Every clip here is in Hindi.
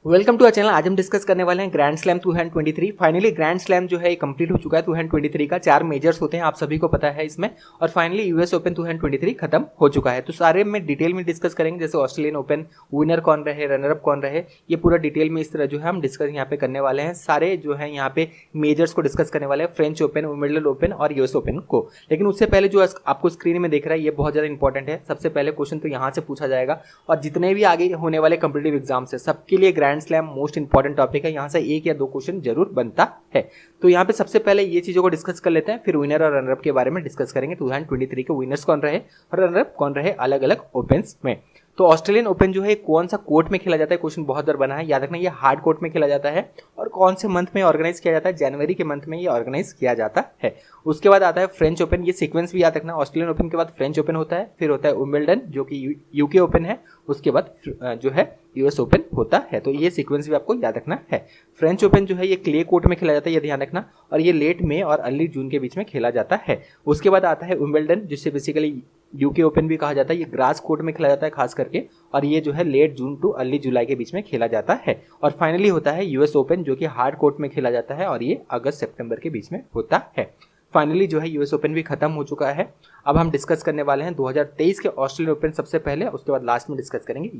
Welcome to our channel. आज हम डिस्कस करने वाले हैं grand slam 2023। Finally grand slam जो है कंप्लीट हो चुका है 2023 का। 4 मेजर्स होते हैं, आप सभी को पता है इसमें। और फाइनली यूएस ओपन 2023 खत्म हो चुका है। तो सारे में डिटेल में डिस्कस करेंगे, जैसे ऑस्ट्रेलियन ओपन विनर कौन रहे, रनर अप कौन रहे, ये पूरा डिटेल में इस तरह जो है हम डिस्कस यहाँ पे करने वाले हैं। सारे जो है यहाँ पे मेजर्स को डिस्कस करने वाले हैं, फ्रेंच ओपन, विंबलडन ओपन और यूएस ओपन को। लेकिन उससे पहले जो आपको स्क्रीन में दिख रहा है ये बहुत ज्यादा इंपॉर्टेंट है। सबसे पहले क्वेश्चन तो यहाँ से पूछा जाएगा, और जितने भी आगे होने वाले कॉम्पिटिटिव एग्जाम्स है सबके लिए grand slam most important topic है। यहाँ से 1 या 2 क्वेश्चन जरूर बनता है। तो यहाँ पे सबसे पहले ये चीजों को डिस्कस कर लेते हैं, फिर विनर और रनर अप के बारे में डिस्कस करेंगे। 2023 के विनर्स कौन रहे और रनर अप कौन रहे अलग अलग ओपन्स में। तो ऑस्ट्रेलियन ओपन जो है कौन सा कोर्ट में खेला जाता है, क्वेश्चन बहुत बार बना है, याद रखना ये हार्ड कोर्ट में खेला जाता है। और कौन से मंथ में ऑर्गेनाइज किया जाता है, जनवरी के मंथ में ये ऑर्गेनाइज किया जाता है। उसके बाद आता है फ्रेंच ओपन, ये सीक्वेंस भी याद रखना, ऑस्ट्रेलियन ओपन के बाद फ्रेंच ओपन होता है, फिर होता है विंबलडन जो कि यूके ओपन है, उसके बाद जो है यूएस ओपन होता है। तो ये सीक्वेंस भी आपको याद रखना है। फ्रेंच ओपन जो है ये क्ले कोर्ट में खेला जाता है, ये ध्यान रखना, और ये लेट मई और अर्ली जून के बीच में खेला जाता है। उसके बाद आता है विंबलडन, जिससे बेसिकली यूके ओपन भी कहा जाता है, ये ग्रास कोर्ट में खेला जाता है खास करके, और ये जो है लेट जून टू अर्ली जुलाई के बीच में खेला जाता है। और फाइनली होता है यूएस ओपन, जो कि हार्ड कोर्ट में खेला जाता है, और ये अगस्त सितंबर के बीच में होता है। फाइनली जो है यूएस ओपन भी खत्म हो चुका है। अब हम डिस्कस करने वाले हैं 2023 के ऑस्ट्रेलियन ओपन सबसे पहले, उसके बाद लास्ट में डिस्कस करेंगे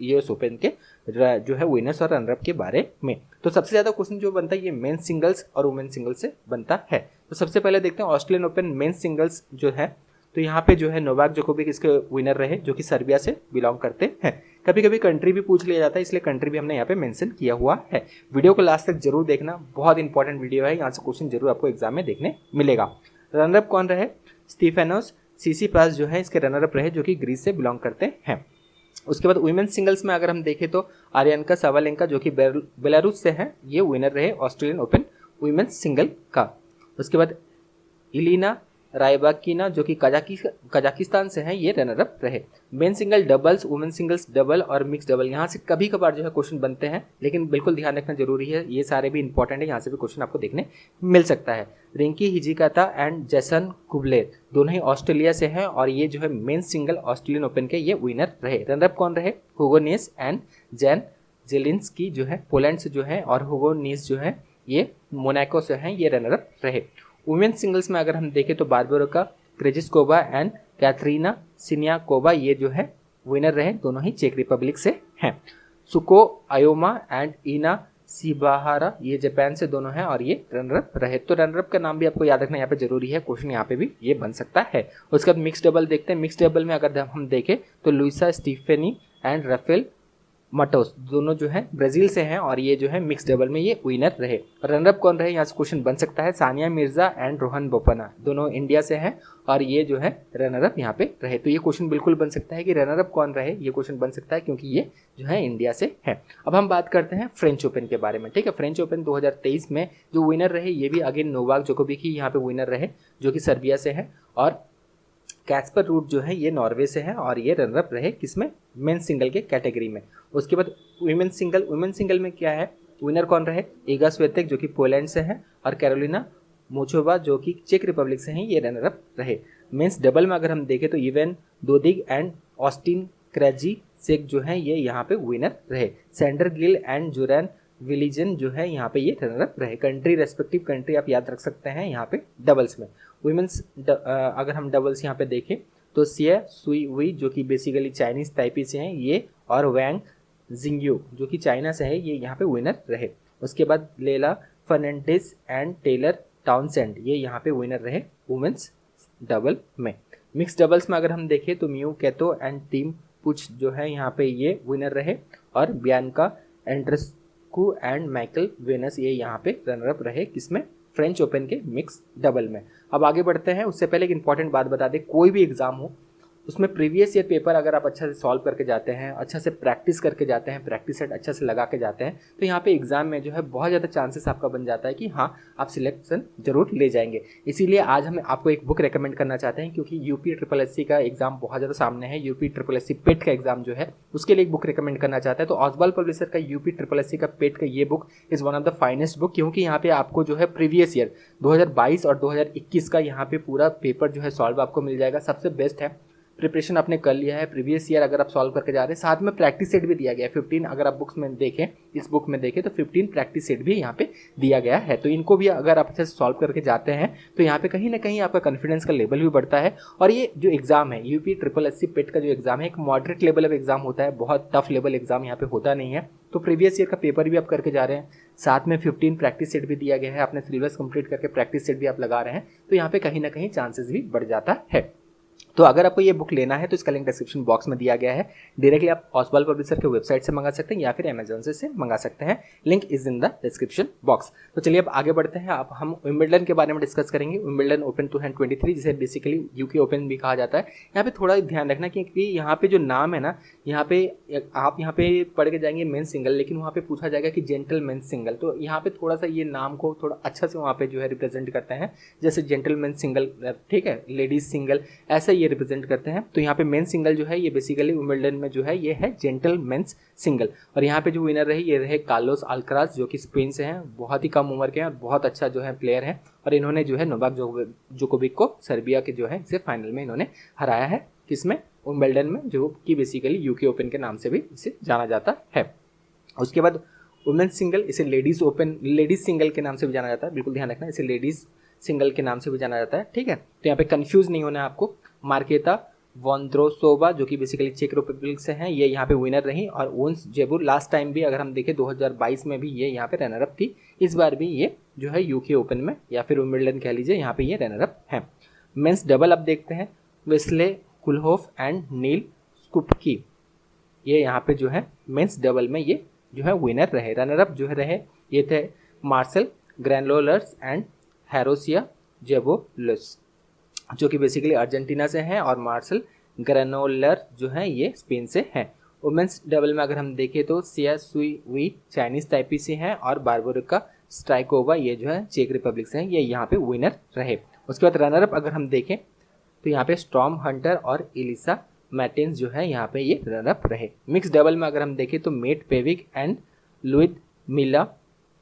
यूएस ओपन के जो है विनर्स और रनर अप के बारे में। तो सबसे ज्यादा क्वेश्चन जो बनता है ये मेंस सिंगल्स और वुमेन्स सिंगल्स से बनता है। तो सबसे पहले देखते हैं ऑस्ट्रेलियन ओपन मेंस सिंगल्स जो है, तो यहाँ पे जो है नोवाक जोकोविक इसके विनर रहे, जो कि सर्बिया से बिलोंग करते हैं। कभी कभी कंट्री भी पूछ लिया जाता है, इसलिए कंट्री भी हमने यहाँ पे मेंशन किया हुआ है। वीडियो को लास्ट तक जरूर देखना, बहुत इंपॉर्टेंट वीडियो है, यहाँ से क्वेश्चन जरूर आपको एग्जाम में देखने मिलेगा। रनर अप कौन रहे, स्टीफेनोस सिसिपास जो है इसके रनर अप रहे, जो कि ग्रीस से बिलोंग करते हैं। उसके बाद वुमेन्स सिंगल्स में अगर हम देखें तो आर्यनका सावालेंका जो कि बेलारूस से हैं, ये विनर रहे ऑस्ट्रेलियन ओपन वुमेन्स सिंगल का। उसके बाद इलिना रायबाकिना जो कि कजाकिस्तान से हैं, ये रनर अप रहे। Men single doubles, women singles double और मिक्स डबल, यहाँ से कभी कभार जो है क्वेश्चन बनते हैं, लेकिन बिल्कुल ध्यान रखना जरूरी है, ये सारे भी इंपॉर्टेंट है, यहाँ से भी क्वेश्चन आपको देखने मिल सकता है। रिंकी हिजिकाता एंड जेसन कुबलेर दोनों ही ऑस्ट्रेलिया से हैं, और ये जो है मेन सिंगल ऑस्ट्रेलियन ओपन के ये विनर रहे। रनर अप कौन रहे, Hugo Nys and Jan Zielinski जो है पोलैंड से जो है, और हुगो नीस जो है ये मोनाको से हैं, ये रनर अप रहे। वुमेन्स सिंगल्स में अगर हम देखें तो Barbora Krejcikova and Katharina Siniakova ये जो है विनर रहे, दोनों ही चेक रिपब्लिक से हैं। सुको आयोमा एंड इना सिबाहारा ये जापान से दोनों हैं, और ये रनर अप रहे। तो रनर अप का नाम भी आपको याद रखना यहाँ पे जरूरी है, क्वेश्चन यहाँ पे भी ये बन सकता है। उसके बाद मिक्स डबल देखते हैं। मिक्स डबल में अगर हम देखें तो लुइसा स्टीफेनी एंड राफेल मटोस दोनों जो है ब्राजील से हैं, और ये जो है मिक्स डबल में ये विनर रहे। रनर अप कौन रहे, यहाँ से क्वेश्चन बन सकता है। सानिया मिर्जा एंड रोहन बोपन्ना दोनों इंडिया से हैं, और ये जो है रनर अप यहाँ पे रहे। तो ये क्वेश्चन बिल्कुल बन सकता है कि रनर अप कौन रहे, ये क्वेश्चन बन सकता है, क्योंकि ये जो है इंडिया से है। अब हम बात करते हैं फ्रेंच ओपन के बारे में, ठीक है। फ्रेंच ओपन 2023 में जो विनर रहे, ये भी अगेन नोवाक जोकोविक ही यहाँ पे विनर रहे, जो कि सर्बिया से है, और कैस्पर रूट जो है ये नॉर्वे से है, और ये रनर अप रहे किसमें, मेंस सिंगल के कैटेगरी में। उसके बाद वुमेन्स सिंगल में क्या है, विनर कौन रहे, ईगा स्वेतेक जो कि पोलैंड से है, और कैरोलिना मोचोवा जो कि चेक रिपब्लिक से हैं, ये रनर अप रहे। मेंस डबल में अगर हम देखें तो इवेन दोदिग एंड ऑस्टिन क्रैजी सेक जो है ये यहाँ पे विनर रहे। सैंडर गिल एंड जोरैन विलिजन जो है यहाँ पे ये रनर अप रहे। कंट्री रेस्पेक्टिव कंट्री आप याद रख सकते हैं यहाँ पे डबल्स में। वुमेन्स अगर हम डबल्स यहाँ पे देखें तो सिया सुई हुई जो कि बेसिकली चाइनीज ताइपी से हैं ये, और वैंग जिंग्यू जो कि चाइना से है, ये यहाँ पे विनर रहे। उसके बाद लेला फर्नांडिस एंड टेलर टाउनसेंड ये यहाँ पे विनर रहे वुमेन्स डबल में। मिक्स डबल्स में अगर हम देखें तो मियू कैतो एंड टीम पुच जो है यहाँ पे ये विनर रहे, और Bianca Andreescu and Michael Venus ये यहाँ पे रनर अप रहे, किसमें, फ्रेंच ओपन के मिक्स डबल में। अब आगे बढ़ते हैं, उससे पहले एक इंपॉर्टेंट बात बता दें, कोई भी एग्जाम हो उसमें प्रीवियस ईयर पेपर अगर आप अच्छा से सॉल्व करके जाते हैं, अच्छा से प्रैक्टिस करके जाते हैं, प्रैक्टिस सेट अच्छा से लगा के जाते हैं, तो यहाँ पे एग्जाम में जो है बहुत ज़्यादा चांसेस आपका बन जाता है कि हाँ आप सिलेक्शन जरूर ले जाएंगे। इसीलिए आज हम आपको एक बुक रेकमेंड करना चाहते हैं, क्योंकि यूपी ट्रिपल एससी का एग्जाम बहुत ज़्यादा सामने है। यूपी ट्रिपल एससी पेट का एग्जाम जो है उसके लिए एक बुक रिकमेंड करना चाहते हैं। तो ऑसबॉल पब्लिशर का यूपी ट्रिपल एससी का पेट का ये book is one of the finest book, क्योंकि यहाँ पे आपको जो है प्रीवियस ईयर 2022 और 2021 का यहाँ पे पूरा पेपर जो है सॉल्व आपको मिल जाएगा। सबसे बेस्ट है प्रिपरेशन आपने कर लिया है, प्रीवियस ईयर अगर आप सॉल्व करके जा रहे हैं, साथ में प्रैक्टिस सेट भी दिया गया है 15। अगर आप बुक्स में देखें, इस बुक में देखें तो 15 प्रैक्टिस सेट भी यहाँ पे दिया गया है। तो इनको भी अगर आप अच्छे से सॉल्व करके जाते हैं तो यहाँ पे कहीं ना कहीं आपका कॉन्फिडेंस का लेवल भी बढ़ता है। और ये जो एग्जाम है यूपी SSSC पेट का जो एग्जाम है, एक मॉडरेट लेवल ऑफ एग्जाम होता है, बहुत टफ लेवल एग्जाम यहाँ पे होता नहीं है। तो प्रीवियस ईयर का पेपर भी आप करके जा रहे हैं, साथ में 15 प्रैक्टिस सेट भी दिया गया है, आपने सिलेबस कंप्लीट करके प्रैक्टिस सेट भी आप लगा रहे हैं, तो यहाँ पे कहीं ना कहीं चांसेस भी बढ़ जाता है। तो अगर आपको ये बुक लेना है तो इसका लिंक डिस्क्रिप्शन बॉक्स में दिया गया है, डायरेक्टली आप ओसवाल पब्लिशर के वेबसाइट से मंगा सकते हैं या फिर अमेजोन से मंगा सकते हैं, link is in the description box. तो चलिए अब आगे बढ़ते हैं, अब हम विंबलडन के बारे में डिस्कस करेंगे। विंबलडन ओपन 2023 जिसे बेसिकली यूके ओपन भी कहा जाता है। यहाँ पे थोड़ा ध्यान रखना क्योंकि यहाँ पे जो नाम है ना, यहाँ पे आप यहाँ पे पढ़ के जाएंगे मेन सिंगल, लेकिन वहाँ पे पूछा जाएगा कि जेंटलमैन सिंगल, तो यहाँ पे थोड़ा सा ये नाम को थोड़ा अच्छा से वहाँ पे जो है रिप्रेजेंट करते हैं, जैसे जेंटलमैन सिंगल, ठीक है, लेडीज सिंगल, ऐसा ये रिप्रेजेंट करते हैं। तो यहाँ पे मेन सिंगल जो है ये बेसिकली विंबलडन में जो है ये है जेंटलमैन्स सिंगल। और यहाँ पे जो विनर रहे ये रहे कार्लोस अल्काराज, जो कि स्पेन से हैं, बहुत ही कम उम्र के हैं और बहुत अच्छा जो है प्लेयर है। और इन्होंने जो है नोवाक जोकोविक को सर्बिया के जो है इसे फाइनल में इन्होंने हराया है, किसमें, विंबलडन में, जो कि बेसिकली यूके ओपन के नाम से भी इसे जाना जाता है। उसके बाद वुमेन्स सिंगल, इसे लेडीज ओपन, लेडीज सिंगल के नाम से भी जाना जाता है, बिल्कुल ध्यान रखना, इसे लेडीज सिंगल के नाम से भी जाना जाता है, ठीक है। तो यहाँ पे कंफ्यूज नहीं होना है आपको। मार्केता वोंद्रोसोवा जो कि बेसिकली चेक रिपब्लिक से हैं, ये यहाँ पे विनर रही। और ओन्स जेबुर लास्ट टाइम भी अगर हम देखें 2022 में भी ये यहाँ पे रनर अप थी, इस बार भी ये जो है यूके ओपन में या फिर विंबलडन कह लीजिए, यहाँ पे ये रनर अप है। मेंस डबल अब देखते हैं, वेस्ले कुलहोफ एंड नील स्कुपकी, ये यहाँ पे जो है मेंस डबल में ये जो है विनर रहे। रनर अप जो है रहे ये थे मार्सेल ग्रैनलोलर्स एंड हेरोसिया जेबोलस, जो कि बेसिकली अर्जेंटीना से हैं, और मार्सेल ग्रैनोलर जो है ये स्पेन से हैं। वुमेंस डबल में अगर हम देखें तो सिया सुई चाइनीज ताइपी से हैं, और बार्बोरिका स्ट्राइकोवा ये जो है चेक रिपब्लिक से हैं, ये यहाँ पे विनर रहे। उसके बाद रनर अप अगर हम देखें तो यहाँ पे स्टॉर्म हंटर और एलिसा मैटेंस जो है यहाँ पे ये रनर अप रहे। मिक्स डबल में अगर हम देखें तो मेट पेविक एंड लुइड मिला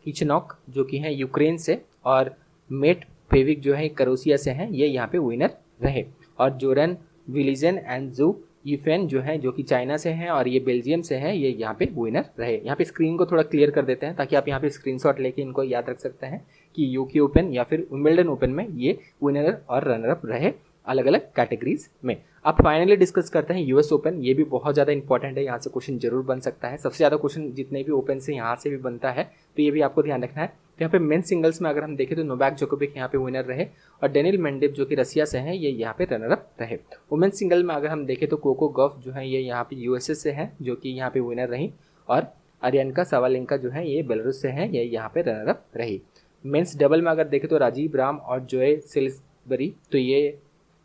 किचनॉक जो कि हैं यूक्रेन से, और मेट पेविक जो है करोसिया से हैं, ये यहाँ पे विनर रहे। और जोरन विलिजन एंड जू यूफेन जो है, जो कि चाइना से हैं और ये बेल्जियम से हैं, ये यहाँ पे विनर रहे। यहाँ पे स्क्रीन को थोड़ा क्लियर कर देते हैं ताकि आप यहाँ पे स्क्रीनशॉट लेके इनको याद रख सकते हैं कि यूके ओपन या फिर विंबलडन ओपन में ये विनर और रनर अप रहे अलग अलग कैटेगरीज में। अब फाइनली डिस्कस करते हैं यूएस ओपन, ये भी बहुत ज़्यादा इंपॉर्टेंट है, यहाँ से क्वेश्चन जरूर बन सकता है, सबसे ज़्यादा क्वेश्चन जितने भी ओपन से यहाँ से भी बनता है, तो ये भी आपको ध्यान रखना है। तो यहाँ पे मेन सिंगल्स में अगर हम देखें तो नोवाक जोकोविक यहाँ पे विनर रहे, और डेनिल मेंडेव जो कि रसिया से हैं, ये यहाँ पे रनर अप रहे। वुमेन सिंगल में अगर हम देखें तो कोको गॉफ जो है ये यहाँ पे यूएसए से हैं, जो कि यहाँ पे विनर रही, और आर्यनका सावालेंका जो है ये बेलारूस से हैं, ये यहाँ पे रनर अप रही। मेंस डबल में अगर देखें तो राजीव राम और जोए सिलिसबरी, तो ये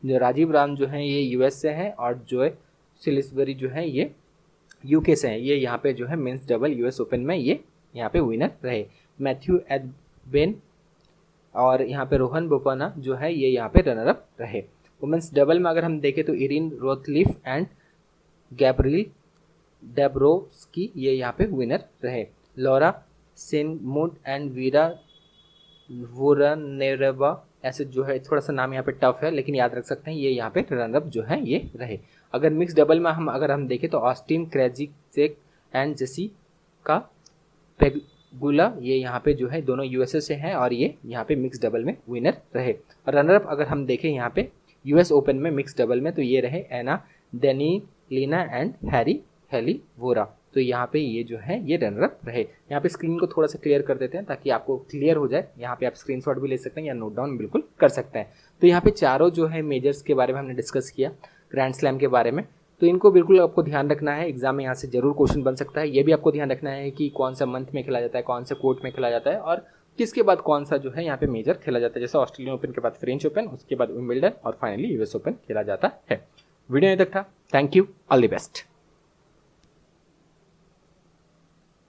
जो राजीव राम जो है ये यूएस से हैं, और जोए सिलिसबरी जो है ये यूके से हैं, ये यहाँ पे जो है मेंस डबल यूएस ओपन में ये यहाँ पे विनर रहे। मैथ्यू एडबेन और यहाँ पे रोहन बोपन्ना जो है ये यहाँ पे रनर अप रहे। वुमेन्स डबल में अगर हम देखें तो इरिन रोथलिफ एंड गैब्रियल डेब्रोस्की ये यहाँ पे विनर रहे। लॉरा सेनमुड एंड वीरा वोरानेरेवा, ऐसे जो है थोड़ा सा नाम यहाँ पे टफ है लेकिन याद रख सकते हैं, ये यहाँ पे रनर अप जो है ये रहे। अगर मिक्स डबल में अगर हम देखें तो ऑस्टिन क्रेजिक एंड जेसिका पेगुला ये यहाँ पे जो है दोनों यूएसए से हैं, और ये यहाँ पे मिक्स डबल में विनर रहे। और रनर अप अगर हम देखें यहाँ पे यूएस ओपन में मिक्स डबल में, तो ये रहे एना डेनिलिना एंड हैरी हेली वोरा, तो यहाँ पे ये जो है ये रनर अप रहे। यहाँ पे स्क्रीन को थोड़ा सा क्लियर कर देते हैं ताकि आपको क्लियर हो जाए, यहाँ पे आप स्क्रीनशॉट भी ले सकते हैं या नोट डाउन बिल्कुल कर सकते हैं। तो यहाँ पे चारों जो है मेजर्स के बारे में हमने डिस्कस किया, ग्रैंड स्लैम के बारे में, तो इनको बिल्कुल आपको ध्यान रखना है, एग्जाम में यहाँ से जरूर क्वेश्चन बन सकता है। ये भी आपको ध्यान रखना है कि कौन सा मंथ में खेला जाता है, कौन सा कोर्ट में खेला जाता है, और किसके बाद कौन सा जो है यहाँ पे मेजर खेला जाता है, जैसे ऑस्ट्रेलियन ओपन के बाद फ्रेंच ओपन, उसके बाद विंबलडन और फाइनली यूएस ओपन खेला जाता है। वीडियो यहीं तक था, thank you, all the best.